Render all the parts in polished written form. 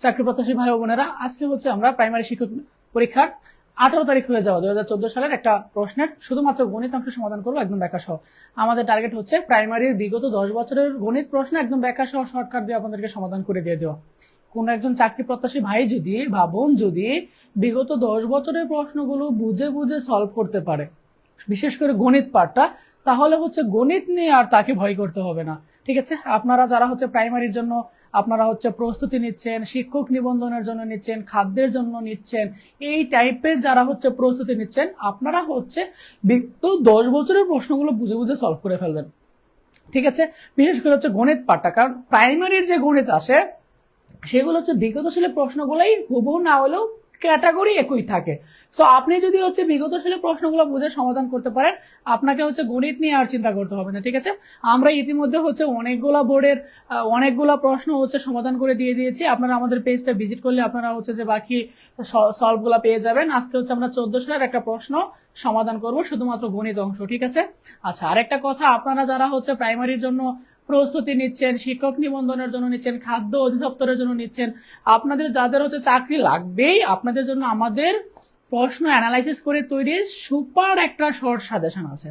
চাকরি প্রত্যাশী ভাই ও বোনেরা, আজকে হচ্ছে আমরা প্রাইমারি শিক্ষক পরীক্ষার 18 তারিখ হয়ে যাওয়া 2014 সালের একটা প্রশ্নের শুধুমাত্র গণিত অংশ সমাধান করবো একদম ব্যাখ্যা সহ। আমাদের টার্গেট হচ্ছে প্রাইমারির বিগত 10 বছরের গণিত প্রশ্ন একদম ব্যাখ্যা সহ শর্টকাট দিয়ে আপনাদেরকে সমাধান করে দিয়ে দেওয়া। কোন একজন চাকরি প্রত্যাশী ভাই যদি বা বোন যদি বিগত 10 বছরের প্রশ্নগুলো বুঝে বুঝে সলভ করতে পারে, বিশেষ করে গণিত পার্টটা, তাহলে হচ্ছে গণিত নিয়ে আর তাকে ভয় করতে হবে না। ঠিক আছে, আপনারা যারা হচ্ছে প্রাইমারির জন্য আপনারা হচ্ছে প্রস্তুতি নিচ্ছেন, শিক্ষক নিবন্ধনের জন্য নিচ্ছেন, খাদ্যের জন্য নিচ্ছেন, এই টাইপের যারা হচ্ছে প্রস্তুতি নিচ্ছেন, আপনারা হচ্ছে বিগত 10 বছরের প্রশ্নগুলো বুঝে বুঝে সলভ করে ফেলবেন। ঠিক আছে, বিশেষ করে হচ্ছে গণিত পার্টটা, কারণ প্রাইমারির যে গণিত আসে সেগুলো হচ্ছে বিগত সালের প্রশ্নগুলোই হুবহু না হলেও ক্যাটাগরি একই থাকে। সো আপনি যদি হচ্ছে বিগত সালের প্রশ্নগুলো বুঝে সমাধান করতে পারেন, আপনাকে হচ্ছে গণিত নিয়ে আর চিন্তা করতে হবে না। ঠিক আছে, আমরা ইতিমধ্যে হচ্ছে অনেকগুলা বোর্ডের অনেকগুলা প্রশ্ন হচ্ছে সমাধান করে দিয়ে দিয়েছি। আপনারা আমাদের পেজটা ভিজিট করলে আপনারা হচ্ছে যে বাকি সলভগুলা পেয়ে যাবেন। আজকে হচ্ছে আমরা 14 সালের একটা প্রশ্ন সমাধান করব, শুধুমাত্র গণিত অংশ। ঠিক আছে, আচ্ছা, আরেকটা কথা, আপনারা যারা হচ্ছে প্রাইমারির জন্য প্রস্তুতি নিচ্ছেন, শিক্ষক নিবন্ধনের জন্য নিচ্ছেন, খাদ্য অধিদপ্তরের জন্য নিচ্ছেন, আপনাদের যাদের হচ্ছে চাকরি লাগবেই, আপনাদের জন্য আমাদের প্রশ্ন অ্যানালাইসিস করে তৈরি সুপার একটা শর্ট সাজেশন আছে।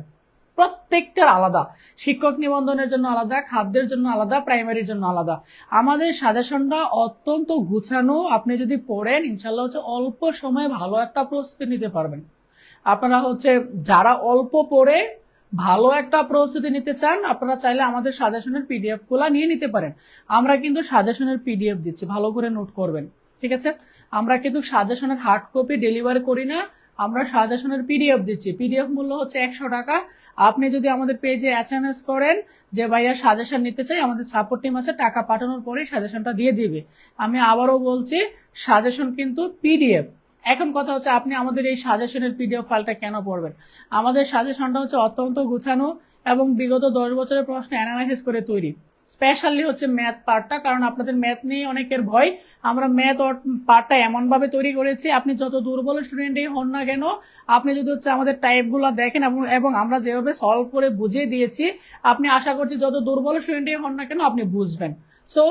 প্রত্যেকটার আলাদা, শিক্ষক নিবন্ধনের জন্য আলাদা, খাদ্যের জন্য আলাদা, প্রাইমারির জন্য আলাদা। আমাদের সাজেশনটা অত্যন্ত গুছানো, আপনি যদি পড়েন ইনশাল্লাহ হচ্ছে অল্প সময়ে ভালো একটা প্রস্তুতি নিতে পারবেন। আপনারা হচ্ছে যারা অল্প পড়ে ভালো একটা প্রস্তুতি নিতে চান, আপনারা চাইলে আমাদের সাজেশনের পিডিএফ গুলা নিয়ে নিতে পারেন। আমরা কিন্তু সাজেশনের পিডিএফ দিচ্ছি, ভালো করে নোট করবেন। ঠিক আছে, আমরা কিন্তু সাজেশনের হার্ড কপি ডেলিভারি করি না, আমরা সাজেশনের পিডিএফ দিচ্ছি। পিডিএফ মূল্য হচ্ছে 100 টাকা। আপনি যদি আমাদের পেজে SMS করেন যে ভাইয়া সাজেশন নিতে চাই, আমাদের সাপোর্ট টিম আছে, টাকা পাঠানোর পরেই সাজেশনটা দিয়ে দিবে। আমি আবারও বলছি, সাজেশন কিন্তু পিডিএফ। এখন কথা হচ্ছে আপনি আমাদের এই সাজেশনের পিডিএফ ফাইলটা কেন পড়বেন? আমাদের সাজেশনটা হচ্ছে অত্যন্ত গুছানো এবং বিগত 10 বছরের প্রশ্ন অ্যানালাইসিস করে তৈরি। স্পেশালি হচ্ছে ম্যাথ পার্টটা, কারণ আপনাদের ম্যাথ নিয়ে অনেকের ভয়। আমরা ম্যাথ পার্টটা এমন ভাবে তৈরি করেছি, আপনি যত দুর্বল স্টুডেন্টই হন না কেন, আপনি যদি হচ্ছে আমাদের টাইপগুলো দেখেন এবং আমরা যেভাবে সলভ করে বুঝিয়ে দিয়েছি, আপনি আশা করছি যত দুর্বল স্টুডেন্টই হন না কেন আপনি বুঝবেন। সো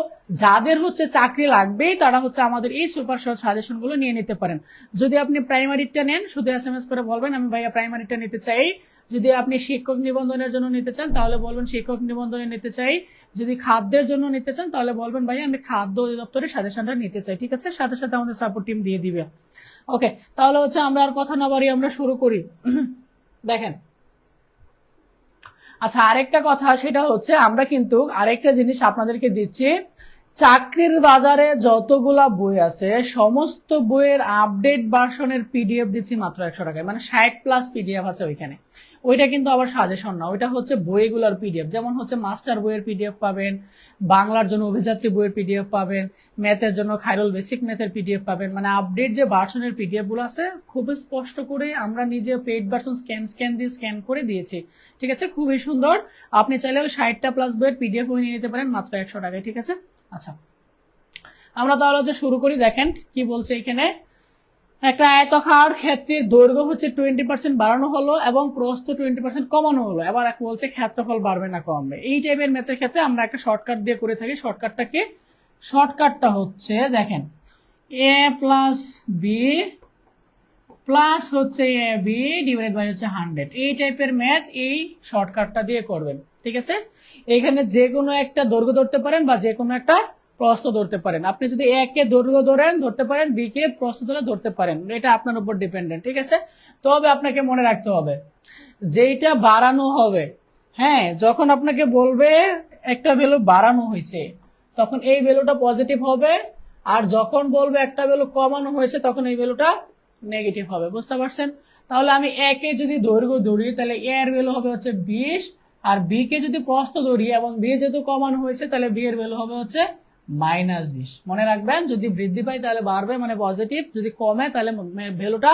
যাদের হচ্ছে চাকরি লাগবেই তারা হচ্ছে আমাদের এই সুপার শর্ট সাজেশন গুলো নিয়ে নিতে পারেন। যদি আপনি প্রাইমারিটা নেন, শুধু SMS করে বলবেন আমি ভাইয়া প্রাইমারিটা নিতে চাই। যদি আপনি শিক্ষক নিবন্ধনের জন্য নিতে চান তাহলে বলবেন শিক্ষক নিবন্ধনে নিতে চাই। যদি খাদ্যের জন্য নিতে চান তাহলে বলবেন ভাইয়া আমি খাদ্য অধিদপ্তরের সাজেশনটা নিতে চাই। ঠিক আছে, সাথে সাথে আমাদের সাপোর্ট টিম দিয়ে দিবে। ওকে, তাহলে হচ্ছে আমরা আর কথা না বাড়িয়ে আমরা শুরু করি। দেখেন, আচ্ছা, আরেকটা কথা, সেটা হচ্ছে আমরা কিন্তু আরেকটা জিনিস আপনাদেরকে দিচ্ছি। চাকরির বাজারে যতগুলা বই আছে সমস্ত বইয়ের আপডেট ভার্সনের পিডিএফ দিচ্ছি মাত্র 100 টাকায়, মানে 60+ পিডিএফ আছে ওইখানে। ওইটা কিন্তু আবার সাজেশন না, ওইটা হচ্ছে বইগুলোর পিডিএফ। যেমন হচ্ছে মাস্টার বইয়ের পিডিএফ পাবেন, বাংলার জন্য অভিযাত্রী বইয়ের পিডিএফ পাবেন, ম্যাথের জন্য খায়রুল বেসিক ম্যাথের পিডিএফ পাবেন। মানে আপডেট যে ভার্সনের পিডিএফ গুলো আছে খুব স্পষ্ট করে আমরা নিজে পেইড ভার্সন স্ক্যান দিয়ে স্ক্যান করে দিয়েছি। ঠিক আছে, খুবই সুন্দর। আপনি চাইলে 60+ বইয়ের পিডিএফ বই নিয়ে নিতে পারেন মাত্র 100 টাকায়। ঠিক আছে, আচ্ছা, আমরা তাহলে হচ্ছে শুরু করি। দেখেন কি বলছে এখানে, একটা আয়তাকার ক্ষেত্রের দৈর্ঘ্য হচ্ছে 20% বাড়ানো হলো এবং প্রস্থ 20% কমানো হলো। এবার বলছে ক্ষেত্রফল বাড়বে না কমবে। এই টাইপের ম্যাথের ক্ষেত্রে আমরা একটা শর্টকাট দিয়ে করে থাকি। শর্টকাটটা হচ্ছে দেখেন, a + b প্লাস হচ্ছে ab ডিভাইডেড বাই হচ্ছে 100। এই টাইপের ম্যাথ এই শর্টকাটটা দিয়ে করবেন। ঠিক আছে, এখানে যে কোনো একটা দৈর্ঘ্য ধরতে পারেন বা যে কোনো একটা প্রস্থ ধরতে পারেন। আপনি যদি a কে দৈর্ঘ্য ধরতে পারেন, b কে প্রস্থ ধরতে পারেন, এটা আপনার উপর ডিপেন্ডেন্ট। ঠিক আছে, তবে আপনাকে মনে রাখতে হবে যেটা বাড়ানো হবে, হ্যাঁ, যখন আপনাকে বলবে একটা ভ্যালু বাড়ানো হয়েছে তখন এই ভ্যালুটা পজিটিভ হবে, আর যখন বলবে একটা ভ্যালু কমানো হয়েছে তখন এই ভ্যালুটা নেগেটিভ হবে। বুঝতে পারছেন? তাহলে আমি a কে যদি দৈর্ঘ্য ধরি তাহলে a এর ভ্যালু হবে হচ্ছে 20, আর b কে যদি প্রস্থ ধরি এবং b যেহেতু কমানো হয়েছে তাহলে b এর ভ্যালু হবে হচ্ছে -20। মনে রাখবেন, যদি বৃদ্ধি পায় তাহলে বাড়বে মানে পজিটিভ, যদি কমে তাহলে ভ্যালুটা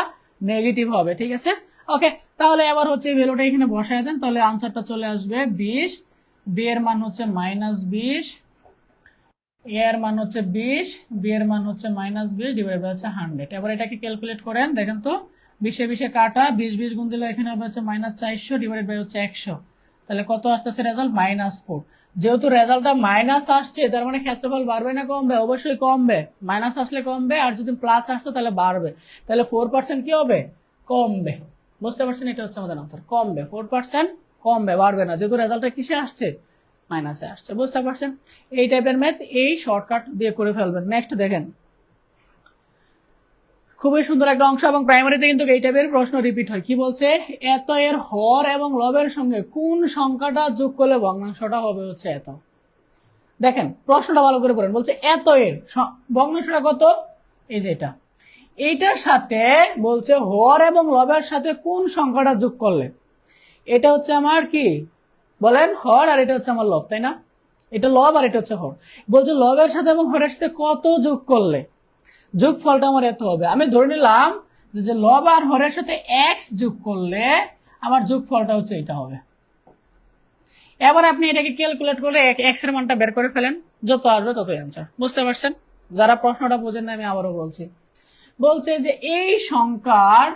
নেগেটিভ হবে। ঠিক আছে, ওকে, তাহলে এবার হচ্ছে এই ভ্যালুটা এখানে বসায় দেন, তাহলে আনসারটা চলে আসবে 20, b এর মান হচ্ছে -20, a এর মান হচ্ছে 20, b এর মান হচ্ছে -20 ডিভাইড বাই হচ্ছে 100। এবার এটাকে ক্যালকুলেট করেন, দেখেন তো 20 কাটা, 20 গুণ দিলে এখানে হবে হচ্ছে -400 ডিভাইড বাই হচ্ছে 100। তাহলে কত আসতেছে রেজাল্ট? -4। যেহেতু রেজাল্টটা মাইনাস আসছে তার মানে ক্ষেত্রফল বাড়বে না কমবে? অবশ্যই কমবে। মাইনাস আসলে কমবে, আর যদি প্লাস আসতো তাহলে বাড়বে। তাহলে 4% কি হবে? কমবে। বুঝতে পারছেন? এটা হচ্ছে আমাদের আনসার, কমবে। 4% কমবে, বাড়বে না, যেহেতু রেজাল্টটা কিসে আসছে? মাইনাসে আসছে। বুঝতে পারছেন? এই টাইপের ম্যাথ এই শর্টকাট দিয়ে করে ফেলবেন। নেক্সট দেখেন, খুবই সুন্দর একটা অংশ, এবং প্রাইমারিতে কিন্তু এই টাইপের প্রশ্ন রিপিট হয়। কি বলছে? এত এর হর এবং লবের সঙ্গে কোন সংখ্যাটা যোগ করলে ভগ্নাংশটা হবে হচ্ছে এত। দেখেন প্রশ্নটা ভালো করে পড়েন। বলছে এত এর ভগ্নাংশটা কত? এই যে এটা, এইটার সাথে বলছে হর এবং লবের সাথে কোন সংখ্যাটা যোগ করলে। এটা হচ্ছে আমার কি বলেন? হর, আর এটা হচ্ছে আমার লব, তাই না? এটা লব আর এটা হচ্ছে হর। বলছে লবের সাথে এবং হরের সাথে কত যোগ করলে যোগফলটা আমার এত হবে। আমি ধরে নিলাম যে লব আর হরের সাথে এক্স যোগ করলে আমার যোগফলটা হচ্ছে এটা হবে। এবার আপনি এটাকে ক্যালকুলেট করে এক্স এর মানটা বের করে ফেলেন, যত আসবে ততই অ্যান্সার। বুঝতে পারছেন? যারা প্রশ্নটা বোঝেন না আমি আবারও বলছি। বলছে যে এই সংখ্যার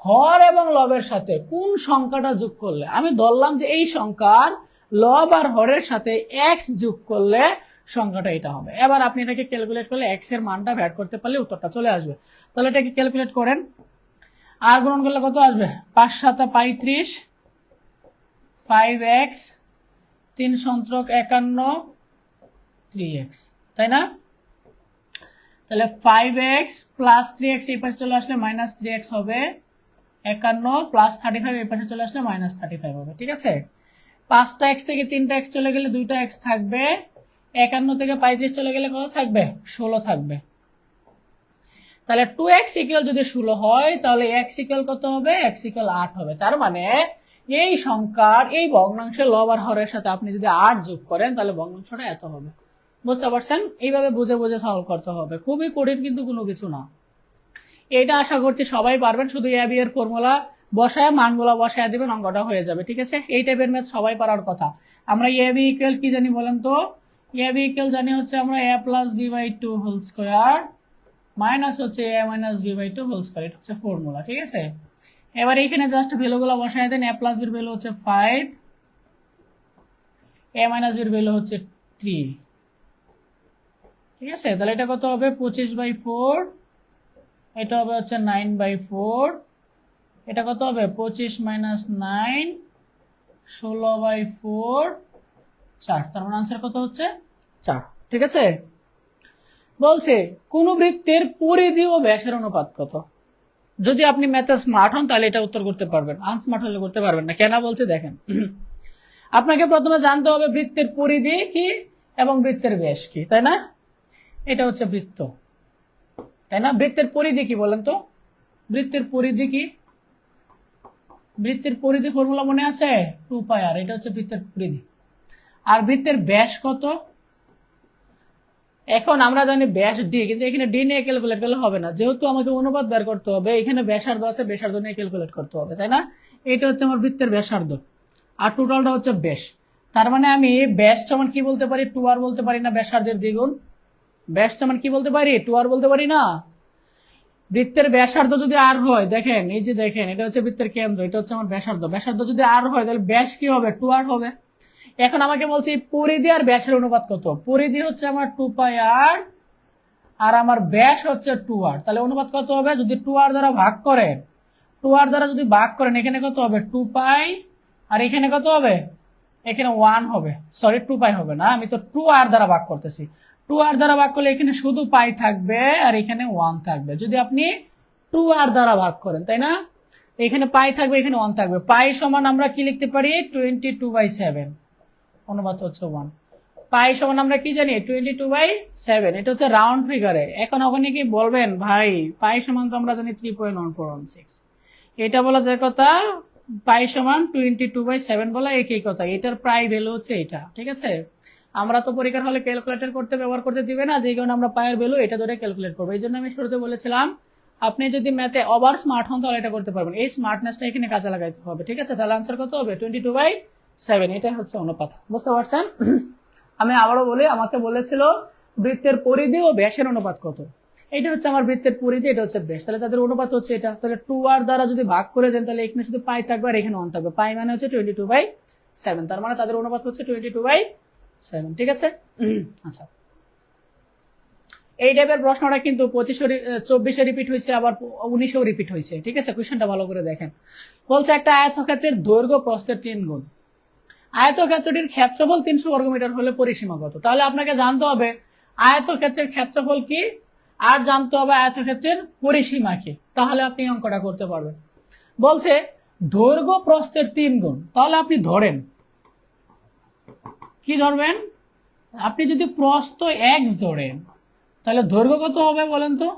হর এবং লবের সাথে কোন সংখ্যাটা যোগ করলে, আমি ধরলাম যে এই সংখ্যার লব আর হরের সাথে এক্স যোগ করলে সংখ্যাটা এটা হবে। এবার আপনি এটাকে ক্যালকুলেট করলে এক্স এর মানটা বের করতে পারলে উত্তরটা চলে আসবে। তাহলে এটাকে ক্যালকুলেট করেন, আর গুণন করলে কত আসবে? 5 7 35, 5x, 3 সন্ত্রক 51, 3x, তাই না? তাহলে 5x প্লাস 3x এই পাশে চলে আসলে মাইনাস 3x হবে, 51 প্লাস 35 এই পাশে চলে আসলে মাইনাস 35 হবে। ঠিক আছে? 5টা x থেকে 3টা x চলে গেলে 2টা x থাকবে, 51 থেকে 35 চলে গেলে কত থাকবে? 16 থাকবে। তাহলে 2x ইকুয়াল যদি 16 হয় তাহলে x ইকুয়াল কত হবে? x ইকুয়াল 8 হবে। তার মানে এই সংখ্যার এই ভগ্নাংশের লব আর হরের সাথে আপনি যদি 8 যোগ করেন তাহলে ভগ্নাংশটা এত হবে। বুঝতে পারছেন? এইভাবে বুঝে বুঝে সলভ করতে হবে, খুবই কঠিন কিন্তু কোনো কিছু না। এটা আশা করছি সবাই পারবেন, শুধু এ বি এর ফর্মুলা বসায় মানগুলো বসায় দিবেন, অঙ্কটা হয়ে যাবে। ঠিক আছে? এই টাইপের ম্যাথ সবাই পারার কথা। আমরা এ বি ইকুয়াল কি জানি বলেন তো? এ বি ইকুয়াল জানি হচ্ছে আমরা a plus b by 2 whole square minus হচ্ছে a minus b by 2 whole square, এটা হচ্ছে ফর্মুলা। ঠিক আছে? এবার এখানে জাস্ট ভ্যালুগুলো বসায় দেন। a প্লাস বির ভ্যালু হচ্ছে 5, a মাইনাস বির ভ্যালু হচ্ছে 3। ঠিক আছে? তাহলে এটা কত হবে? 25/4, এটা হবে হচ্ছে 9/4, এটা কত হবে? 25 মাইনাস 9, 16/4, 4। তার মানে আনসার কত হচ্ছে? 4। ঠিক আছে? বলছে কোন বৃত্তের পরিধি ও ব্যাসের অনুপাত কত? যদি আপনি ম্যাথে স্মার্ট হন তাহলে এটা উত্তর করতে পারবেন, আনস্মার্ট হলে করতে পারবেন না। কেন বলছে দেখেন, আপনাকে প্রথমে জানতে হবে বৃত্তের পরিধি কি এবং বৃত্তের ব্যাস কি, তাই না? এটা হচ্ছে বৃত্ত, তাই না? বৃত্তের পরিধি কি বলেন তো? বৃত্তের পরিধি কি? বৃত্তের পরিধি ফর্মুলা মনে আছে? 2πr, এটা হচ্ছে বৃত্তের পরিধি। আর বৃত্তের ব্যাস কত? এখন আমরা জানি ব্যাস ডি, কিন্তু এখানে ডি নিয়ে ক্যালকুলেট করলে হবে না, যেহেতু আমাকে অনুপাত বের করতে হবে। এখানে ব্যাসার্ধ আছে, ব্যাসার্ধ নিয়ে ক্যালকুলেট করতে হবে, তাই না? এটা হচ্ছে আমার বৃত্তের ব্যাসার্ধ, আর টোটালটা হচ্ছে ব্যাস। তার মানে আমি ব্যাস সমান কি বলতে পারি? 2r বলতে পারি না? ব্যাসার্ধের দ্বিগুণ। ব্যাস সমান কি বলতে পারি? 2r বলতে পারি না? বৃত্তের ব্যাসার্ধ যদি আর হয়, দেখেন এই যে দেখেন, এটা হচ্ছে বৃত্তের কেন্দ্র, এটা হচ্ছে আমার ব্যাসার্ধ। ব্যাসার্ধ যদি আর হয় তাহলে ব্যাস কি হবে? 2r হবে। এখন আমাকে বলছে পরিধি আর ব্যাসের অনুপাত কত? পরিধি হচ্ছে আমার 2πr আর আমার ব্যাস হচ্ছে 2r, তাহলে অনুপাত কত হবে? যদি 2r দ্বারা ভাগ করেন, 2r দ্বারা যদি ভাগ করেন, এখানে কত হবে? 2π, আর এখানে কত হবে? এখানে 1 হবে। সরি, 2π হবে না, আমি তো 2r দ্বারা ভাগ করতেছি। 2r দ্বারা ভাগ করলে এখানে শুধু পাই থাকবে আর এখানে 1 থাকবে, যদি আপনি 2r দ্বারা ভাগ করেন, তাই না? এখানে পাই থাকবে, এখানে 1 থাকবে। পাই সমান আমরা কি লিখতে পারি? 22/7, অনুপাত হচ্ছে 1। পাই সমান আমরা কি জানি? 22/7, এটা হচ্ছে রাউন্ড ফিগারে। এখন ওখানে কি বলবেন ভাই পাই সমান তো আমরা জানি 3.1416, এটা বলা যায় কথা। পাই সমান 22/7 বলা একই কথা, এটার প্রায় ভ্যালু হচ্ছে এটা। ঠিক আছে? আমরা তো পরীক্ষার হলে ক্যালকুলেটর করতে ব্যবহার করতে দিবে না, যে কারণে আমরা পায়ের ভ্যালু এটা ধরে ক্যালকুলেট করবো। এই জন্য আমি শুরুতে বলেছিলাম আপনি যদি ম্যাথে ওভার স্মার্ট হন তাহলে এটা করতে পারবেন, এই স্মার্টনেসটা এখানে কাজে লাগাইতে হবে। ঠিক আছে? তাহলে আনসার কত হবে? 22/7, এটা হচ্ছে অনুপাত। বুঝতে পারছেন? আমি আবারও বলি, আমাকে বলেছিল বৃত্তের পরিধি ও ব্যাসের অনুপাত কত। এটা হচ্ছে আমার বৃত্তের পরিধি, এটা হচ্ছে ব্যাস, তাহলে তাদের অনুপাত হচ্ছে এটা। তাহলে 2r দ্বারা যদি ভাগ করে দেন তাহলে এখানে শুধু পাই থাকবে আর এখানে 1 থাকবে। পাই মানে হচ্ছে 22/7, তার মানে তাদের অনুপাত হচ্ছে 22/7। 7, ঠিক আছে। আচ্ছা, এই টাইপের প্রশ্নটা কিন্তু 24-এ রিপিট হয়েছে, আবার 19-এও রিপিট হয়েছে, ঠিক আছে। কোয়েশ্চেনটা ভালো করে দেখেন। বলছে একটা আয়তক্ষেত্রের দৈর্ঘ্য প্রস্থের 3 গুণ, আয়তক্ষেত্রটির ক্ষেত্রফল 300 বর্গমিটার হলে পরিসীমা কত? তাহলে আপনাকে জানতে হবে আয়তক্ষেত্রের ক্ষেত্রফল কি, আর জানতে হবে আয়তক্ষেত্রের পরিসীমা কি, তাহলে আপনি অঙ্কটা করতে পারবেন। বলছে দৈর্ঘ্য প্রস্থের 3 গুণ, তাহলে আপনি ধরেন কি ধরবেন, আপনি যদি প্রস্থ x ধরেন তাহলে দৈর্ঘ্য কত হবে বলেন তো,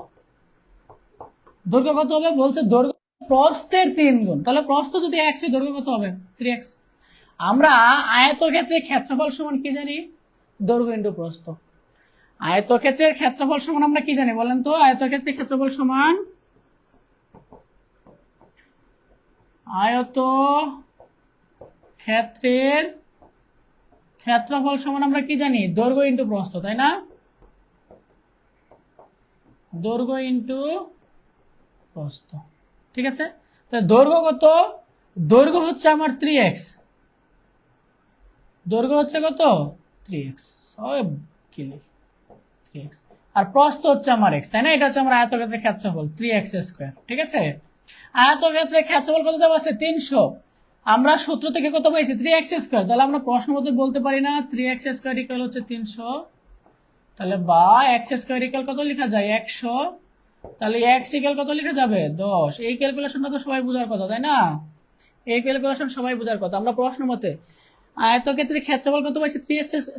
দৈর্ঘ্য কত হবে? বলছে দৈর্ঘ্য প্রস্থের 3 গুণ, তাহলে প্রস্থ যদি x এর দৈর্ঘ্য কত হবে? 3x। আমরা আয়তক্ষেত্রের ক্ষেত্রফল সমান কি জানি? দৈর্ঘ্য ইনটু প্রস্থ। আয়তক্ষেত্রের ক্ষেত্রফল সমান আমরা কি জানি বলেন তো? আয়তক্ষেত্রের ক্ষেত্রফল সমান আয়তক্ষেত্রের ক্ষেত্রফল সমান আমরা কি জানি? দৈর্ঘ্য ইনটু প্রস্থ, তাই না? দৈর্ঘ্য ইনটু প্রস্থ, ঠিক আছে। তো দৈর্ঘ্য কত? দৈর্ঘ্য হচ্ছে আমার 3x, দৈর্ঘ্য হচ্ছে কত? 3x, সব কি লিখি 3x, আর প্রস্থ হচ্ছে আমার x, তাই না? এটা হচ্ছে আমার আয়তক্ষেত্রের ক্ষেত্রফল 3x স্কয়ার, ঠিক আছে। আয়তক্ষেত্রের ক্ষেত্রফল কত দেওয়া আছে? 300। আমরা সূত্র থেকে কত পাইছি? 3x square. তাহলে আমরা প্রশ্ন মতে বলতে পারি না 3x স্কয়ার ইকুয়াল হচ্ছে 300, তাহলে বা x স্কয়ার ইকুয়াল কত লেখা যায়? 100। তাহলে x ইকুয়াল কত লেখা যাবে? 10। এই ক্যালকুলেশনটা তো সবাই বোঝার কথা, তাই না? এই ক্যালকুলেশন সবাই বোঝার কথা। আমরা প্রশ্ন মতে আয়তক্ষেত্রের ক্ষেত্রফল কত পাইছি?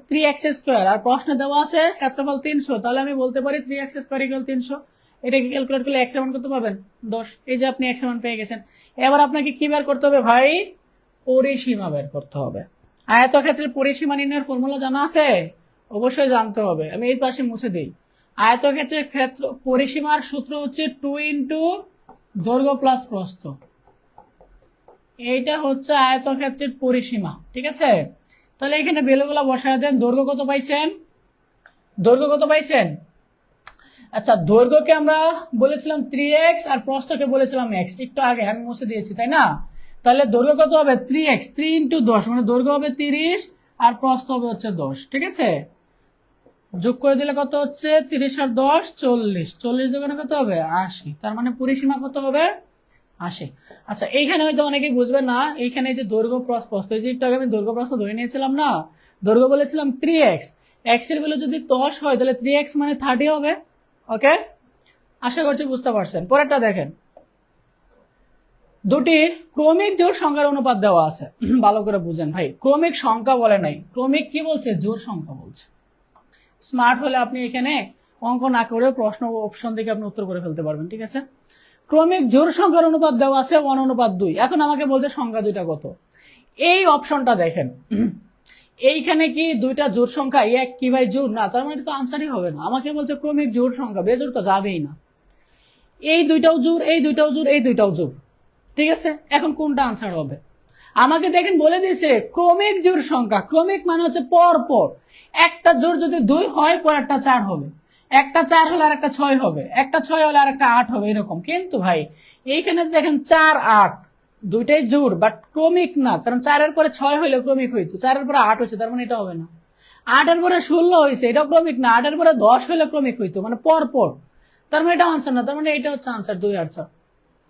3x স্কয়ার, আর প্রশ্নে দেওয়া আছে ক্ষেত্রফল 300, তাহলে আমি বলতে পারি 3x স্কয়ার ইকুয়াল 300। এটাকে ক্যালকুলেট করলে x এর মান কত পাবেন? 10। এই যে আপনি x এর মান পেয়ে গেছেন। এবার আপনাকে কি বের করতে হবে ভাই? পরিসীমা বের করতে হবে। আয়তক্ষেত্রের পরিসীমা নির্ণয়ের ফর্মুলা জানা আছে? অবশ্যই জানতে হবে। আমি এই পাশে মুছে দিই। আয়তক্ষেত্রের ক্ষেত্র পরিসীমার সূত্র হচ্ছে 2 ইন্টু দৈর্ঘ্য প্লাস প্রস্থ। এইটা হচ্ছে আয়তক্ষেত্রের পরিসীমা, ঠিক আছে। তাহলে এখানে ভ্যালুগুলো বসায় দেন। দৈর্ঘ্য কত পাইছেন? দৈর্ঘ্য কত পাইছেন? আচ্ছা, দৈর্ঘ্যকে আমরা বলেছিলাম 3x আর প্রস্থকে বলেছিলাম x, একটু আগে আমি মুছে দিয়েছি, তাই না? তাহলে দৈর্ঘ্য কত হবে? 3x, 3 ইন্টু 10, মানে দৈর্ঘ্য হবে 30 আর প্রস্থ হবে হচ্ছে 10, ঠিক আছে। যোগ করে দিলে কত হচ্ছে? 30 আর 10 40, 40 দোকানে কত হবে? 80, তার মানে পরিসীমা কত হবে? 80। আচ্ছা, এইখানে হয়তো অনেকেই বুঝবেন না, এইখানে যে দৈর্ঘ্য প্রস্থ, এই যে একটু আগে আমি দৈর্ঘ্য প্রস্থ ধরে নিয়েছিলাম না, দৈর্ঘ্য বলেছিলাম 3x, x এর ভ্যালু যদি 10 হয় তাহলে 3x মানে 30 হবে। ওকে, আশা করছি বুঝতে পারছেন। পরেরটা দেখেন, দুটি ক্রমিক জোড় সংখ্যার অনুপাত দেওয়া আছে। ভালো করে বুঝেন ভাই, ক্রমিক সংখ্যা বলে নাই, ক্রমিক কি বলছে? জোড় সংখ্যা বলছে। স্মার্ট হলে আপনি এখানে অঙ্ক না করে প্রশ্ন অপশন থেকে আপনি উত্তর করে ফেলতে পারবেন, ঠিক আছে। ক্রমিক জোড় সংখ্যার অনুপাত দেওয়া আছে 1:2। এখন আমাকে বলতে সংখ্যা দুইটা কত। এই অপশনটা দেখেন, এইখানে কি দুইটা জোড় সংখ্যা? এক কি ভাই জোড় না? তার মানে এটা তো আনসারই হবে না। আমাকে বলছে ক্রমিক জোড় সংখ্যা, বেজোড় তো যাবেই না। এই দুইটাও জোড়, এই দুইটাও জোড়, এই দুইটাও জোড়, ঠিক আছে। এখন কোনটা আনসার হবে? আমাকে দেখেন বলে দিয়েছে ক্রমিক জোড় সংখ্যা। ক্রমিক মানে হচ্ছে পর পর, একটা জোড় যদি 2 হয় পরেরটা 4 হবে, একটা 4 হলে আর একটা 6 হবে, একটা 6 হলে আর একটা 8 হবে, এরকম। কিন্তু ভাই এইখানে দেখেন 4 8 দুইটাই জোড়, বাট ক্রমিক না, কারণ 4 এর পরে 6 হইলে ক্রমিক হইতো, 4 এর পরে 8 হয়েছে, তার মানে এটা হবে না। 8 এর পরে 16 হয়েছে, এটাও ক্রমিক না, 8 এর পরে 10 হইলে ক্রমিক হইতো, মানে পর পর, তার মানে এটা আনসার না, তার মানে এটা হচ্ছে আনসার 2 আর 4,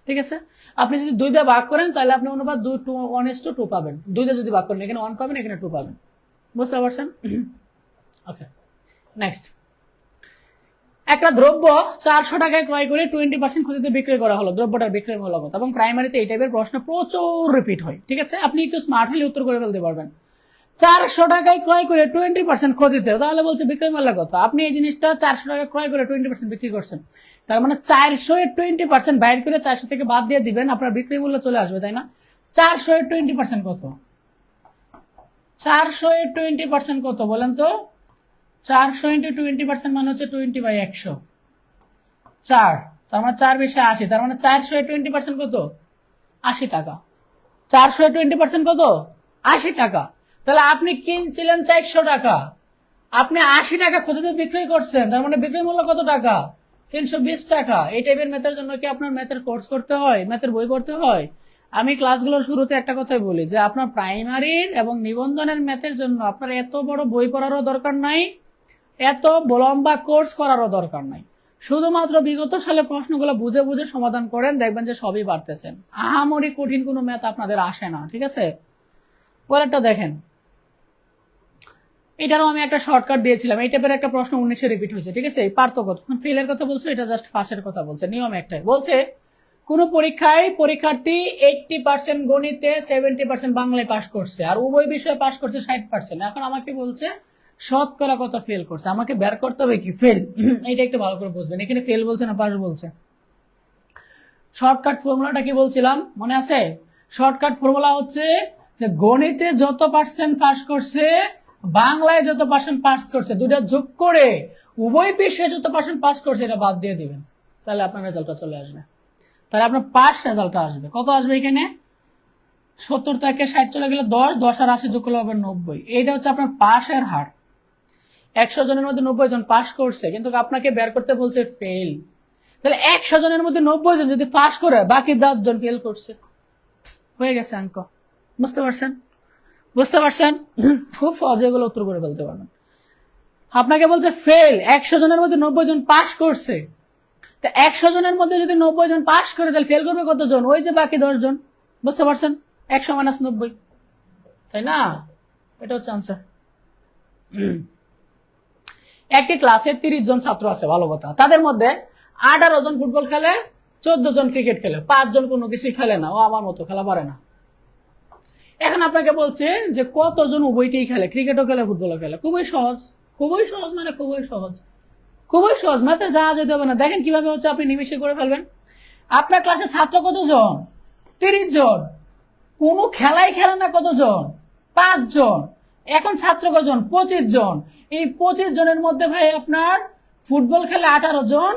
ঠিক আছে। আপনি যদি 2 দিয়ে ভাগ করেন তাহলে আপনি অনুপাত 1:2 পাবেন। 2 দিয়ে যদি ভাগ করেন এখানে 1 পাবেন, এখানে 2 পাবেন। বুঝতে পারছেন? ওকে, নেক্সট। একটা দ্রব্য 400 টাকায় ক্রয় করে 20% ক্ষতিতে বিক্রয় করা হলো। দ্রব্যটার বিক্রয় মূল্য কত? এবং প্রাইমারিতে এই টাইপের প্রশ্ন প্রচুর রিপিট হয়, ঠিক আছে। আপনি একটু স্মার্ট হলে উত্তর করে ফেলতে পারবেন। 400 টাকায় ক্রয় করে 20% ক্ষতিতে, তাহলে বলছে বিক্রয় মূল্য কত। আপনি এই জিনিসটা 400 টাকা ক্রয় করে 20% বিক্রি করছেন, তার মানে 400 এর 20% বাইর করে 400 থেকে বাদ দিয়ে দিবেন, আপনার বিক্রয় মূল্য চলে আসবে, তাই না? 400 এর 20% কত? 400 এর 20% কত বলেন তো? 400 ইন্টু 20% মানে হচ্ছে 20/100, 4, তার মানে 4 বেশি 80, তার মানে 400 এর 20% কত? 80 টাকা। 400 এর 20% কত? 80 টাকা। তাহলে আপনি কিনছিলেন 400 টাকা, আপনি 80 টাকা ক্ষতিতে বিক্রয় করছেন, তার মানে বিক্রয় মূল্য কত টাকা? 320 টাকা। এই টাইপের ম্যাথের জন্য কি আপনার ম্যাথের কোর্স করতে হয়, ম্যাথের বই পড়তে হয়? আমি ক্লাসগুলোর শুরুতে একটা কথাই বলি যে আপনার প্রাইমারির এবং নিবন্ধনের ম্যাথের জন্য আপনার এত বড় বই পড়ারও দরকার নাই, এত লম্বা কোর্স করারও দরকার নাই। শুধুমাত্র বিগত সালে প্রশ্নগুলো বুঝে বুঝে সমাধান করেন, দেখবেন যে সবই পারতেছেন। আহামরি কঠিন কোনো ম্যাথ আপনাদের আসে না, ঠিক আছে? পরেরটা দেখেন, এটারও আমি একটা শর্টকাট দিয়েছিলাম। এই টাইপের একটা প্রশ্ন 19 রিপিট হয়েছে, ঠিক আছে? এই পার্থক্য তখন ফেলের কথা বলছে, এটা জাস্ট ফাঁসের কথা বলছে। নিয়ম একটাই, বলছে কোন পরীক্ষায় পরীক্ষার্থী 80% গণিতে, 70% বাংলায় পাশ করছে, আর উভয় বিষয়ে পাশ করছে 60%। এখন আমাকে বলছে শতকরা কত ফেল করছে, আমাকে বের করতে হবে কি ফেল। এটা একটু ভালো করে বুঝবেন, এখানে ফেল বলছে না পাশ বলছে। শর্টকাট ফর্মুলাটা কি বলছিলাম মনে আছে? শর্টকাট ফর্মুলা হচ্ছে যে গণিতে যত পার্সেন্ট পাস করছে, বাংলায় যত পার্সেন্ট পাস করছে, দুটা যোগ করে উভয় বিষয়ে যত পার্সেন্ট পাস করছে এটা বাদ দিয়ে দিবেন, তাহলে আপনার রেজাল্টটা চলে আসবে। তাহলে আপনার পাস রেজাল্টটা আসবে। কত আসবে এখানে? 70 থেকে 60 চলে গেলে 10, 10 আর 80 যোগ করলে হবে 90। এইটা হচ্ছে আপনার পাসের হার। 100 জনের মধ্যে 90 জন পাস করছে, কিন্তু আপনাকে বের করতে বলছে ফেল। তাহলে 100 জনের মধ্যে 90 জন যদি পাস করে, বাকি 10 জন ফেল করছে, হয়ে গেছে অঙ্ক। বুঝতে পারছেন? বুঝতে পারছেন? খুব সহজে এগুলো উত্তর করে ফেলতে পারবেন। আপনাকে বলছে ফেল, 100 জনের মধ্যে 90 জন পাস করছে। তা 100 জনের মধ্যে যদি 90 জন পাস করে, তাহলে ফেল করবে কতজন? ওই যে বাকি 10 জন। বুঝতে পারছেন? 100 - 90, তাই না? এটা হচ্ছে আনসার। একটি ক্লাসে 30 জন ছাত্র আছে, ভালো কথা। তাদের মধ্যে 18 জন ফুটবল খেলে, 14 জন ক্রিকেট খেলে, 5 জন কোনো কিছু খেলে না, ও আমার মতো খেলা পারে না। এখন আপনাকে বলছে যে কতজন উভয়টাই খেলে, ক্রিকেটও খেলে ফুটবলও খেলে। খুবই সহজ, খুবই সহজ, মানে খুবই সহজ, খুবই সহজ। মাত্র যা যেতে হবে না। দেখেন কিভাবে হচ্ছে, আপনি নিমিশে করে ফেলবেন। আপনার ক্লাসে ছাত্র কতজন? 30 জন। কোনো খেলাই খেলে না কতজন? 5 জন। এখন ছাত্র কজন? 25 জন। এই 25 জনের মধ্যে ভাই আপনার ফুটবল খেলে 18 জন,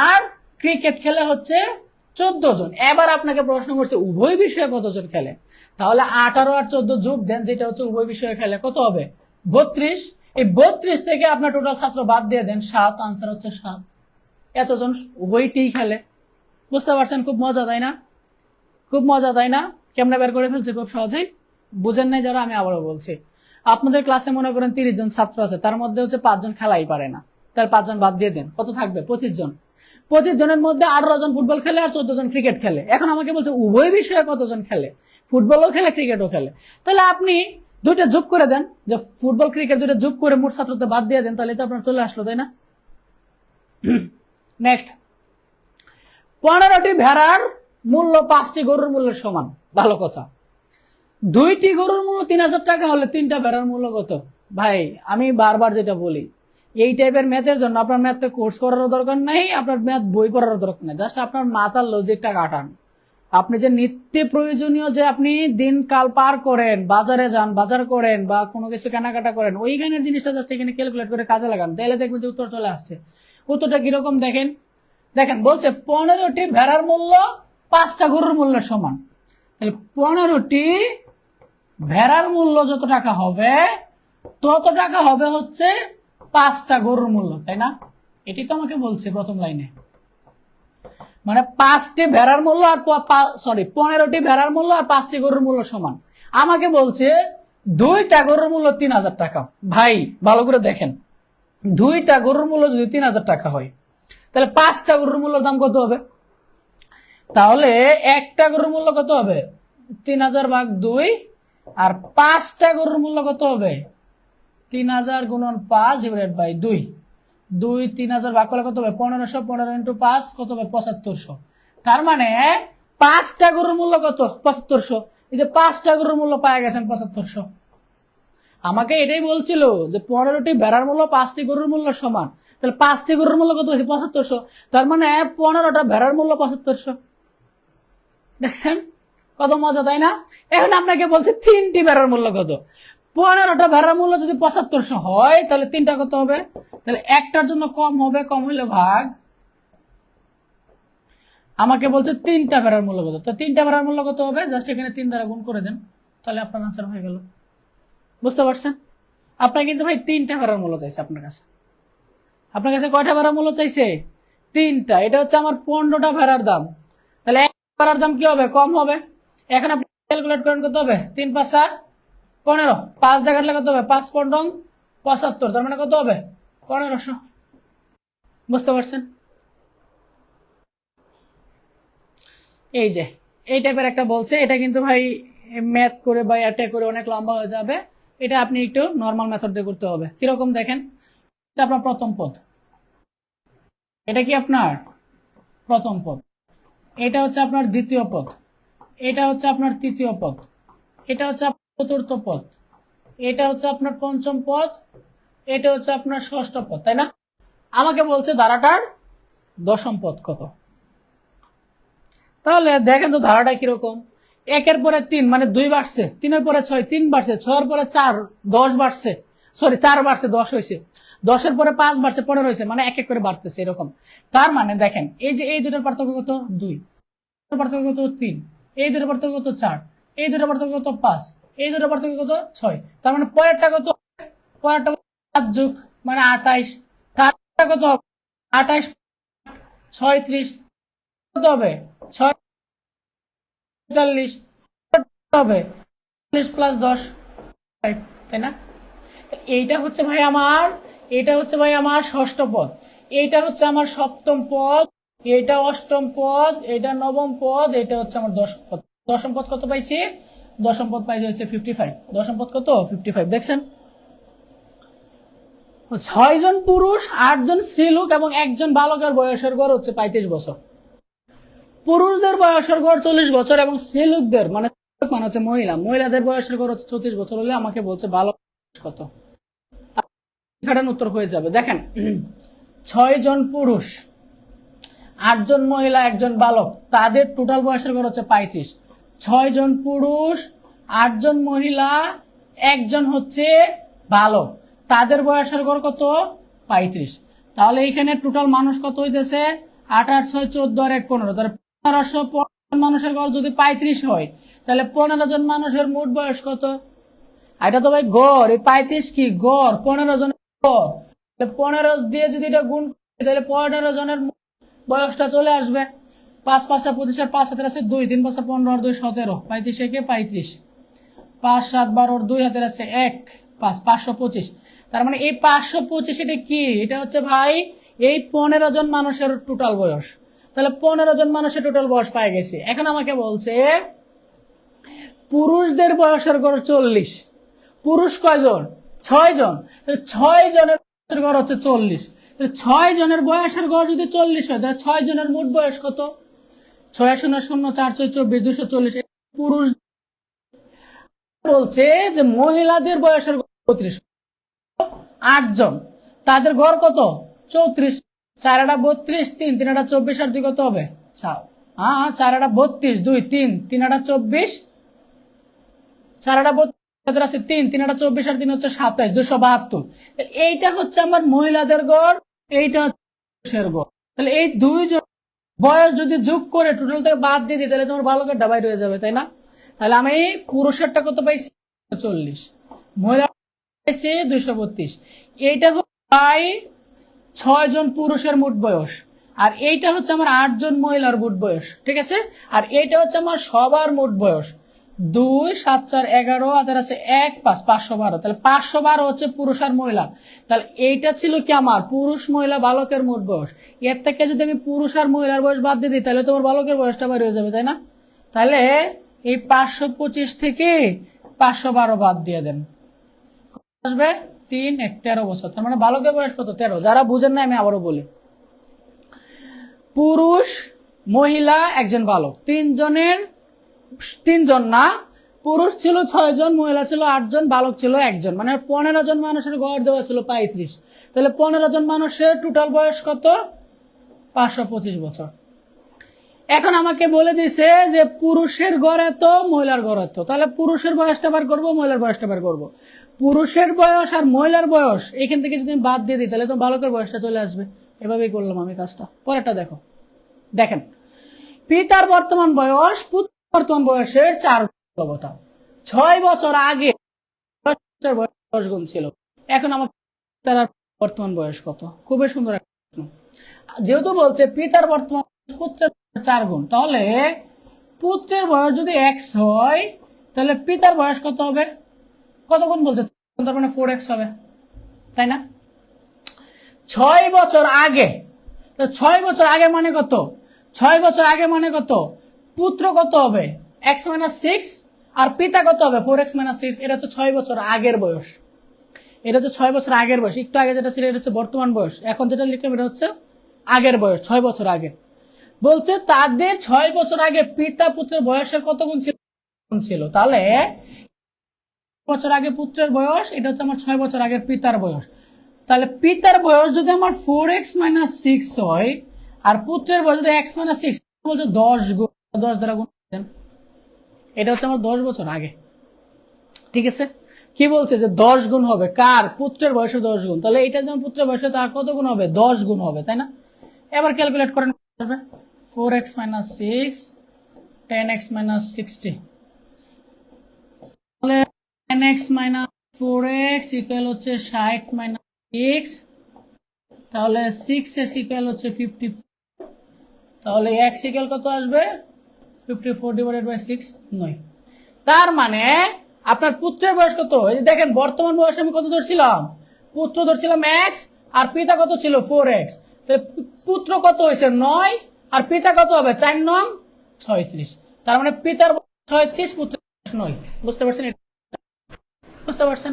আর ক্রিকেট খেলে হচ্ছে 14 জন। এবার আপনাকে প্রশ্ন করছে উভয় বিষয়ে কতজন খেলে। তাহলে 18 আর 14 যোগ দেন, যেটা হচ্ছে উভয় বিষয়ে খেলে, কত হবে? 32। এই 32 থেকে আপনার টোটাল ছাত্র বাদ দিয়ে দেন 7, আনসার হচ্ছে 7। এতজন উভয়টিই খেলে। বুঝতে পারছেন? খুব মজা, তাই না? খুব মজা, তাই না? কেমনে বের করে ফেলছে খুব সহজেই। বুঝেন নাই যারা, আমি আবারও বলছি। আপনাদের ক্লাসে মনে করেন 30 জন ছাত্র আছে, তার মধ্যে হচ্ছে 5 জন খেলাই পারে না, তার 5 জন বাদ দিয়ে দেন, কত থাকবে? 25 জন। 25 জনের মধ্যে 18 জন ফুটবল খেলে আর 14 জন ক্রিকেট খেলে। এখন আমাকে বলছে উভয় বিষয়ে কতজন খেলে, ফুটবলও খেলে ক্রিকেটও খেলে। তাহলে আপনি দুইটা যোগ করে দেন, যে ফুটবল ক্রিকেট দুইটা যোগ করে মোট ছাত্রতে বাদ দিয়ে দেন, তাহলে তো আপনার চলে আসলো, তাই না? নেক্সট, 15টি ভেড়ার মূল্য 5টি গরুর মূল্যের সমান, ভালো কথা। 2টি গরুর মূল্য 3000 টাকা হলে 3টা ভেড়ার মূল্য কত? ভাই আমি বারবার যেটা বলি, এই টাইপের ম্যাথের জন্য আপনার ম্যাথে কোর্স করারও দরকার নাই, আপনার ম্যাথ বই পড়ারও দরকার নাই। জাস্ট আপনার মাথার লজিকটা কাটান। আপনি যে নিত্য প্রয়োজনীয় যে আপনি দিনকাল পার করেন, বাজারে যান, বাজার করেন, বা কোনো কিছু কেনাকাটা করেন, ওইখানের জিনিসটা জাস্ট এখানে ক্যালকুলেট করে কাজে লাগান, তাহলে দেখবেন যে উত্তর চলে আসছে। উত্তরটা কিরকম দেখেন, দেখেন বলছে 15টি ভেড়ার মূল্য 5টা গরুর মূল্যের সমান। তাহলে 15টি ভেড়ার মূল্য যত টাকা হবে, তত টাকা হবে হচ্ছে 5টা গরুর মূল্য, তাই না? এটি তো আমাকে বলছে প্রথম লাইনে, মানে 5টি ভেড়ার মূল্য আর 15টি ভেড়ার মূল্য আর 5টি গরুর মূল্য সমান। আমাকে বলছে 2টা গরুর মূল্য 3000 টাকা। ভাই ভালো করে দেখেন, 2টা গরুর মূল্য যদি 3000 টাকা হয়, তাহলে 5টা গরুর মূল্যের দাম কত হবে? তাহলে একটা গরুর মূল্য কত হবে? 3000 ভাগ 2, আর 5টা গরুর মূল্য কত হবে? 3000 গুণন 5 ডিভাইডেড বাই 2। 3000 ভাগ করলে কত হবে? 1500। 15 ইন্টু 5 কত হবে? 7500। তার মানে 5টা গরুর মূল্য কত? 7500। এই যে 5টা গরুর মূল্য পাওয়া গেছেন 7500। আমাকে এটাই বলছিল যে 15টি ভেড়ার মূল্য 5টি গরুর মূল্য সমান। তাহলে 5টি গরুর মূল্য কত হয়েছে? 7500। তার মানে 15টা ভেড়ার মূল্য 7500। দেখছেন কত মজা, তাই না? এখন আপনাকে বলছে 3টি ভেড়ার মূল্য কত। 15টা ভেড়ার মূল্য যদি 7500 হয়, তাহলে 3টা কত হবে? তাহলে একটার জন্য কম হবে, কম হইলে ভাগ। আমাকে বলছে 3টা ভেড়ার মূল্য কত, তো 3টা ভেড়ার মূল্য কত হবে? জাস্ট এখানে 3 দ্বারা গুণ করে দেন, তাহলে আপনার আনসার হয়ে গেল। বুঝতে পারছেন? আপনার কিন্তু ভাই 3টা ভেড়ার মূল্য চাইছে আপনার কাছে। আপনার কাছে কয়টা ভেড়ার মূল্য চাইছে? 3টা। এটা হচ্ছে আমার 15টা ভেড়ার দাম। তাহলে এক ভেড়ার দাম কি হবে? কম হবে। এখন আপনি ক্যালকুলেট করেন কত হবে, 3 5 15, 5 দিয়ে কাটলে কত হবে, 5 15 75, তার মানে কত হবে 1500। বুঝতে পারছেন? এই যে এই টাইপের একটা বলছে, এটা কিন্তু ভাই ম্যাথ করে বা এটা করে অনেক লম্বা হয়ে যাবে, এটা আপনি একটু নর্মাল মেথড দিয়ে করতে হবে। কিরকম দেখেন, আপনার প্রথম পদ, এটা কি আপনার প্রথম পদ, এটা হচ্ছে আপনার দ্বিতীয় পদ, এটা হচ্ছে আপনার তৃতীয় পদ, এটা হচ্ছে আপনার চতুর্থ পদ, এটা হচ্ছে আপনার পঞ্চম পদ, এটা হচ্ছে আপনার ষষ্ঠ পদ, তাই না? আমাকে বলছে ধারাটার দশম পদ কত। তাহলে দেখেন তো ধারাটা কিরকম, একের পরে 3 মানে 2 বাড়ছে, 3-এর পরে 6 3 বাড়ছে, 6-এর পরে 4 10 বাড়ছে, সরি 4 বাড়ছে 10 হয়েছে, 10-এর পরে 5 বাড়ছে 15 হয়েছে, মানে এক এক করে বাড়তেছে এরকম। তার মানে দেখেন এই যে এই দুটোর পার্থক্য কত 2, পার্থক্য কত 3, এই দুটোর পার্থক্য কত 4, এই দুটোর পার্থক্য কত 5, এই দুটোর পার্থক্য কত 6, তার মানে পরেরটা কত, পরেরটা 5 যোগ মানে 28, তারটা কত হবে 28 36, কত হবে 46 হবে 40+10, তাই না? এইটা হচ্ছে ভাই আমার, এটা হচ্ছে ভাই আমার ষষ্ঠ পদ, এইটা হচ্ছে আমার সপ্তম পদ, এটা অষ্টম পদ, এটা নবম পদ, এটা হচ্ছে আমার দশম পদ। দশম পদ কত পাইছি, দশম পদ পাইছে হচ্ছে 55, দশম পদ কত 55, দেখছেন? 6 জন পুরুষ, 8 জন স্ত্রীলোক এবং 1 জন বালকের বয়সের গড় হচ্ছে 35 বছর। পুরুষদের বয়সের গড় 40 বছর এবং স্ত্রীলোকদের মানে হচ্ছে মহিলাদের বয়সের গড় হচ্ছে 34 বছর হলে আমাকে বলছে বালক কত। এখানে উত্তর হয়ে যাবে, দেখেন 6 জন পুরুষ, 8 জন মহিলা, 1 জন বালক, তাদের টোটাল বয়সের গড় হচ্ছে 35। 6 জন পুরুষ, 8 জন মহিলা, 1 জন হচ্ছে বালক, তাদের বয়সের গড় কত 35। তাহলে এখানে টোটাল মানুষ কত হইতেছে 8 8 6 14 আর 1 15, তাহলে 1500 মানুষের গড় যদি 35 হয় তাহলে 15 জন মানুষের মোট বয়স কত। এটা তো ভাই গড়, এই 35 কি গড়, 15 জনের গড়, 15 দিয়ে যদি এটা গুণ করি তাহলে 15 জনের বয়সটা চলে আসবে। 5 5 25 আর 5 হাতের আছে 2, 3 5 15 আর 2 17, 35 একে 35, 5 7 12 আর 2 হাতের আছে 1 5, 525। তার মানে এই 525 এটা কি, এটা হচ্ছে ভাই এই 15 জন মানুষের টোটাল বয়স। তাহলে 15 জন মানুষের টোটাল বয়স পাই গেছে। এখন আমাকে বলছে পুরুষদের বয়সের গড় 40, পুরুষ কয়জন 6 জন, 6 জনের বয়সের গড় হচ্ছে 40, 6 জনের বয়সের গড় যদি 40 হয় তাহলে 6 জনের মোট বয়স কত, 6 0 0 4 4 24 240। পুরুষ বলছে যে মহিলাদের বয়সের গড় 34, 8 জন, তাদের গড় কত 34, 4 32, 3 3 24 আর 2 কত হবে 4, 4 32, 2 3 3 24, 4 32 আছে 3 3 24 আর 3 হচ্ছে 27, 272। এইটা হচ্ছে আমার মহিলাদের গড়, এইটা হচ্ছে পুরুষের গড়। তাহলে এই দুইজন বয়স যদি যোগ করে টোটাল থেকে বাদ দিয়ে দিই তাহলে তোমার বালকের ডাবাই রয়ে যাবে, তাই না? তাহলে আমি পুরুষেরটা কত পাইছি 40, মহিলা পাইছি 232। এইটা ভাই 6 জন পুরুষের মোট বয়স, আর এইটা হচ্ছে আমার 8 জন মহিলার মোট বয়স, ঠিক আছে? আর এইটা হচ্ছে আমার সবার মোট বয়স 2 7 4 11 আর আছে 1 5 512, তাহলে 512 হচ্ছে পুরুষ আর মহিলা। তাহলে এইটা ছিল কি আমার পুরুষ মহিলা বালকের মোট বয়স। এর থেকে যদি আমি পুরুষ আর মহিলার বয়স বাদ দিয়ে দিই তাহলে তোমার বালকের বয়সটা বের হয়ে যাবে, তাই না? তাহলে এই 525 থেকে 512 বাদ দিয়ে দেন, আসবে 3 1 13 বছর। তার মানে বালকের বয়স কত 13। যারা বুঝেন না আমি আবারও বলি, পুরুষ মহিলা 1 জন বালক, 3 জন না, পুরুষ ছিল 6 জন, মহিলা ছিল 8 জন, বালক ছিল 1 জন, মানে 15 জন মানুষের গড় দেওয়া ছিল 35। তাহলে 15 জন মানুষের টোটাল বয়স কত 525 বছর। এখন আমাকে বলে দিছে যে পুরুষের গড় এত, মহিলার গড় এত, তাহলে পুরুষের বয়সটা বার করবো, মহিলার বয়সটা বার করবো। পুরুষের বয়স আর মহিলার বয়স এখান থেকে যদি বাদ দিয়ে দিই তাহলে তো বালকের বয়সটা চলে আসবে। এভাবেই করলাম আমি কাজটা। পরেরটা দেখো, দেখেন পিতার বর্তমান বয়স পুত্রের বর্তমান বয়সের 4 গুণ, 6 বছর আগে 10 গুণ ছিল, এখন আমার তার বর্তমান বয়স কত। খুবই সুন্দর একটা প্রশ্ন। যেহেতু বলছে পিতার বর্তমান পুত্রের 4 গুণ, তাহলে পুত্রের বয়স যদি এক্স হয় তাহলে পিতার বয়স কত হবে? কত গুণ বলছে? তার মানে 4x হবে, তাই না? 6 বছর আগে, 6 বছর আগে মানে কত? 6 বছর আগে মানে কত? পুত্র কত হবে? x - 6 আর পিতা কত হবে? 4x - 6। এটা হচ্ছে 6 বছর আগের বয়স। এটা হচ্ছে 6 বছর আগের বয়স। একটু আগে যেটা ছিল এটা হচ্ছে বর্তমান বয়স, এখন যেটা লিখলাম এটা হচ্ছে আগের বয়স, 6 বছর আগে। বলছে তাদের 6 বছর আগে পিতা পুত্রের বয়সের কত গুণ ছিল। তাহলে বছর আগে পুত্রের বয়স, এটা হচ্ছে আমার 6 বছর আগের পিতার বয়স। তাহলে পিতার বয়স যদি আমার 4x - 6 হয় আর পুত্রের বয়স যদি x - 6 বলছে 10 গুণ, 10 দ্বারা গুণ, এটা হচ্ছে আমার 10 বছর আগে। ঠিক আছে, কি বলছে যে 10 গুণ হবে কার? পুত্রের বয়সে 10 গুণ। তাহলে এটা যেমন পুত্রের বয়সে তার কত গুণ হবে? 10 গুণ হবে, তাই না? এবার ক্যালকুলেট করেন, 4x - 6 10x - 60, তাহলে 10x - 4x ইকুয়াল হচ্ছে 60 - 6, তাহলে 6x ইকুয়াল হচ্ছে 54, তাহলে x ইকুয়াল কত আসবে? 54 ডিভাইডেড বাই 6, 9। তার মানে আপনার পুত্রের বয়স কত? এই যে দেখেন বর্তমান বয়স আমি কত ধরছিলাম? পুত্র ধরছিলাম x আর পিতা কত ছিল? 4x। তাহলে পুত্র কত হয়েছে? 9 আর পিতা কত হবে? 4 9 36। তার মানে পিতার বয়স 36, পুত্রের বয়স 9। বুঝতে পারছেন? বুঝতে পারছেন?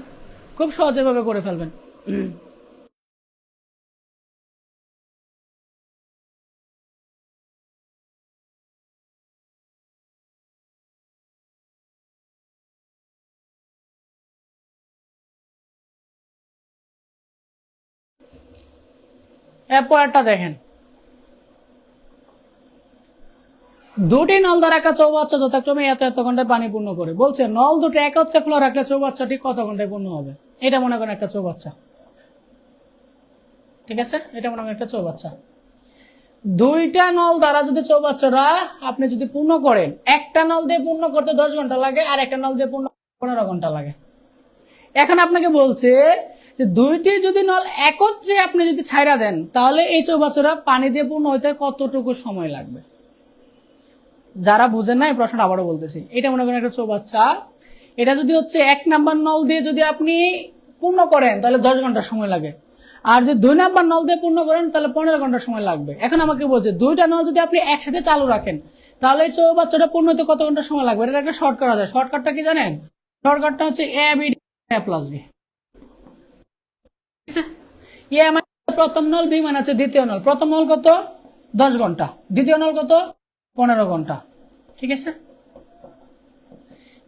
খুব সহজে ভাবে করে ফেলবেন। এরপর একটা দেখেন, দুটি নল দ্বারা একটা চৌবাচ্চা যথাক্রমে এত এত ঘন্টায় পানি পূর্ণ করে। বলছে নল দুটো একত্রে খোলা রাখলে চৌবাচ্চাটি কত ঘন্টায় পূর্ণ হবে? এটা মনে করেন একটা চৌবাচ্চা, ঠিক আছে? এটা মনে করেন একটা চৌবাচ্চা। দুইটা নল দ্বারা যদি চৌবাচ্চাটা আপনি যদি পূর্ণ করেন, একটা নল দিয়ে পূর্ণ করতে 10 ঘন্টা লাগে আর একটা নল দিয়ে পূর্ণ 15 ঘন্টা লাগে। এখন আপনাকে বলছে যে দুইটি যদি নল একত্রে আপনি যদি ছাইরা দেন তাহলে এই চৌবাচ্চাটা পানি দিয়ে পূর্ণ হইতে কতটুকু সময় লাগবে? যারা বুঝেন না এই প্রশ্নটা আবারও বলতেছি। এটা মনে করেন একটা চৌবাচ্চা, এটা যদি হচ্ছে 1 নাম্বার নল দিয়ে যদি আপনি পূর্ণ করেন তাহলে 10 ঘন্টা সময় লাগে, আর যদি 2 নাম্বার নল দিয়ে পূর্ণ করেন তাহলে 15 ঘন্টা সময় লাগবে। এখন আমাকে বলছে দুইটা নল যদি আপনি একসাথে চালু রাখেন তাহলে এই চৌবাচ্চাটা পূর্ণ হতে কত ঘন্টা সময় লাগবে? এটা একটা শর্টকাট আছে। শর্টকাটটা কি জানেন? শর্টকাটটা হচ্ছে A B A plus B. এ মানে প্রথম নল, বি মানে হচ্ছে দ্বিতীয় নল। প্রথম নল কত? 10 ঘন্টা, দ্বিতীয় নল কত? 15 ঘন্টা। ঠিক আছে,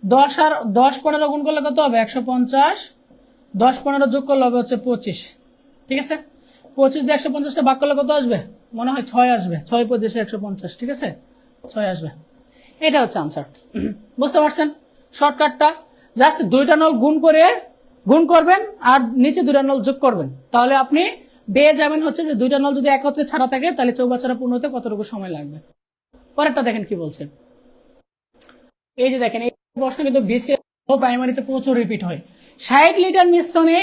10 আর 10 15 গুণ করলে কত হবে? 150, 10 15 যোগ করলে হবে হচ্ছে 25। ঠিক আছে, 25 দিয়ে 150টা ভাগ করলে কত আসবে? মনে হয় 6 আসবে। 6 25 150, ঠিক আছে, 6 আসবে। এটা হচ্ছে আনসার। বুঝতে পারছেন শর্টকাটটা? জাস্ট দুইটা নল গুণ করবেন আর নিচে দুইটা নল যোগ করবেন, তাহলে আপনি পেয়ে যাবেন হচ্ছে যে দুইটা নল যদি একত্রে ছাড়া থাকে তাহলে চৌবাচ্চাটা পূর্ণ হতে কতটুকু সময় লাগবে। পরেরটা দেখেন কি বলছে। এই যে দেখেন এই প্রশ্ন কিন্তু বিসিএস ও প্রাইমারিতে প্রচুর রিপিট হয়। 60 লিটার মিশ্রণে